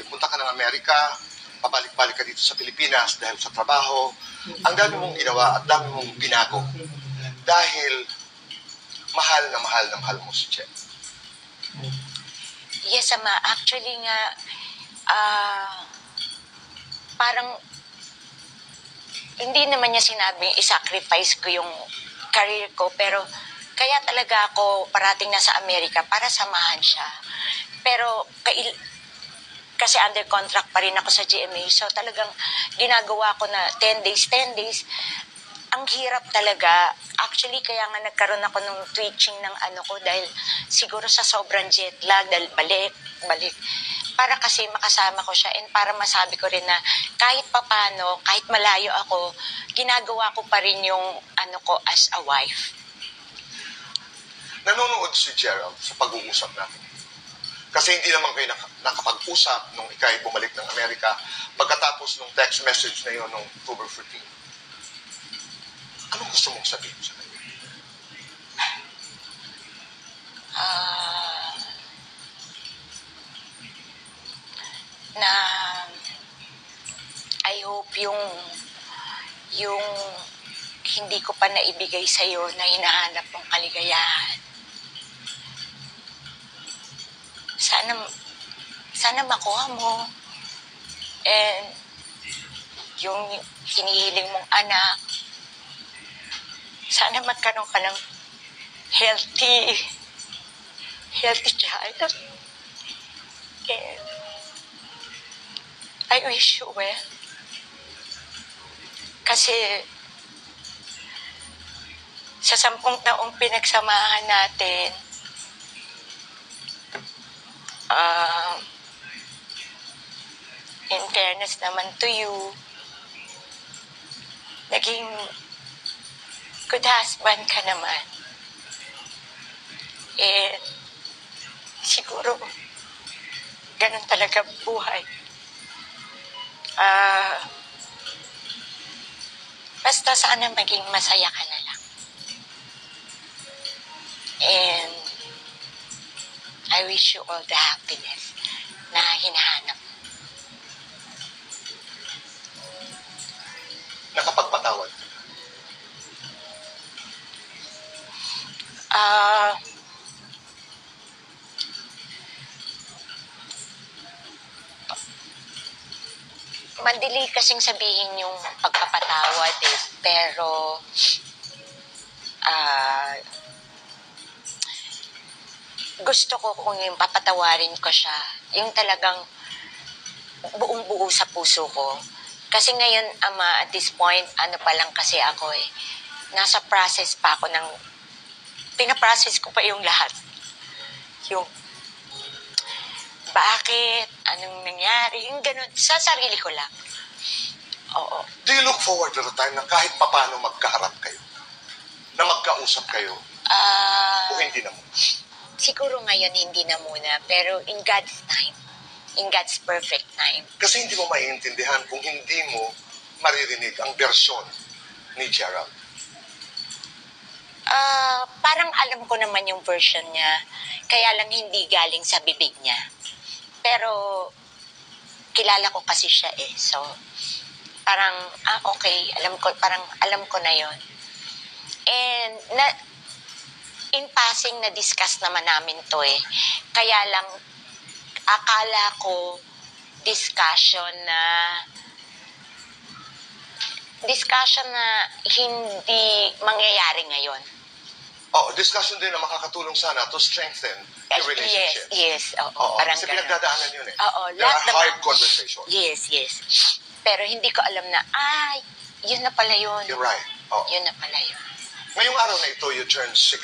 Nagpunta ka ng Amerika, pabalik-balik ka dito sa Pilipinas dahil sa trabaho. Ang dami mong ginawa at dami mong binago dahil mahal na mahal mo si Che. Yes, Ama. Actually nga, parang hindi naman niya sinabing i-sacrifice ko yung career ko, pero kaya talaga ako parating nasa Amerika para samahan siya. Pero kasi under contract pa rin ako sa GMA, so talagang ginagawa ko na 10 days. Ang hirap talaga. Actually, kaya nga nagkaroon ako ng twitching ng ano ko dahil siguro sa sobrang jet lag, dahil balik. Para kasi makasama ko siya and para masabi ko rin na kahit papano, kahit malayo ako, ginagawa ko pa rin yung ano ko as a wife. Nanonood si Gerald sa pag-uusap natin. Kasi hindi naman kayo nakapag-usap nung ikay bumalik ng Amerika pagkatapos nung text message na yun nung October 14. Anong gusto mong sabihin sa kanya? Na I hope yung hindi ko pa naibigay sa'yo na hinahanap mong kaligayahan. Sana makuha mo. And yung hinihiling mong anak, sana magkaroon ka ng healthy child. And I wish you well. Kasi sa 10 taong pinagsamahan natin, in fairness naman to you, naging good husband ka naman. Eh, siguro, ganun talaga buhay. Basta sana maging masaya ka na lang. And I wish you all the happiness na hinahanap. Nakapagpatawad ka na? Mandili kasing sabihin yung pagpapatawad eh. Pero, gusto ko kung yung papatawarin ko siya, yung talagang buong-buo sa puso ko. Kasi ngayon, Ama, at this point, ano pa lang kasi ako eh, nasa process pa ako ng, pinaprocess ko pa yung lahat. Yung, bakit, anong nangyari, yung ganun, sa sarili ko lang. Oo. Do you look forward to the time na kahit papano magkaharap kayo? Na magkausap kayo? O hindi na muna? Siguro ngayon hindi na muna, pero in God's time, in God's perfect time. Kasi hindi mo maiintindihan kung hindi mo maririnig ang bersyon ni Gerald. Parang alam ko naman yung version niya, kaya lang hindi galing sa bibig niya. Pero, kilala ko kasi siya eh, so, parang, okay, parang alam ko na yon. And, in passing, na-discuss naman namin to eh. Kaya lang, akala ko, discussion na hindi mangyayari ngayon. Discussion din na makakatulong sana to strengthen the relationship. Yes. Parang kasi ganun. pinagdadaanan yun eh. There are hard conversations. Yes. Pero hindi ko alam na, yun na pala yun. You're right. Yun na pala yun. Ngayong araw na ito, you turn 60.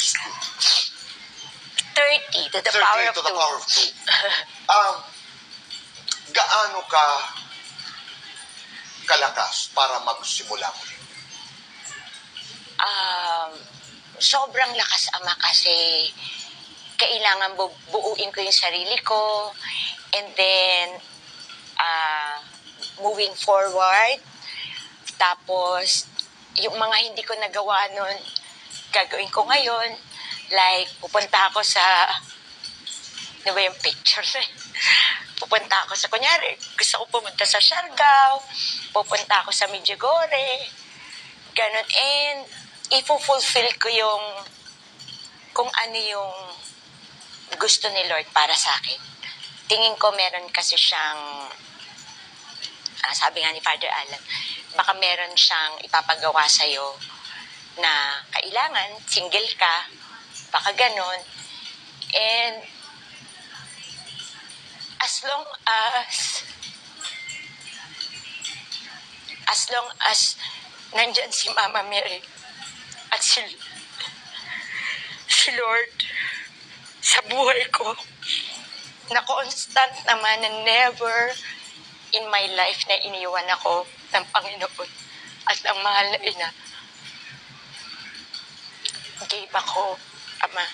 30 to the 30 power of to the 2. power of 2. Gaano ka kalakas para magsimula mo? Sobrang lakas, Ama, kasi kailangan buuin ko yung sarili ko and then moving forward. Tapos yung mga hindi ko nagawa nun, gagawin ko ngayon. Like, pupunta ako sa Di ba yung picture na yun? Pupunta ako sa, kunyari, gusto ko pumunta sa Siargao, pupunta ako sa Medjugorje, ganon. And ifulfill ko yung kung ano yung gusto ni Lord para sa akin. Tingin ko meron kasi siyang, sabi nga ni Father Alan, baka meron siyang ipapagawa sa'yo na kailangan, single ka, baka ganon. And as long as nandyan si Mama Mary at si Lord sa buhay ko, na constant naman na never in my life na iniwan ako ng Panginoon at ang mahal na ina. Gave ako, Ama.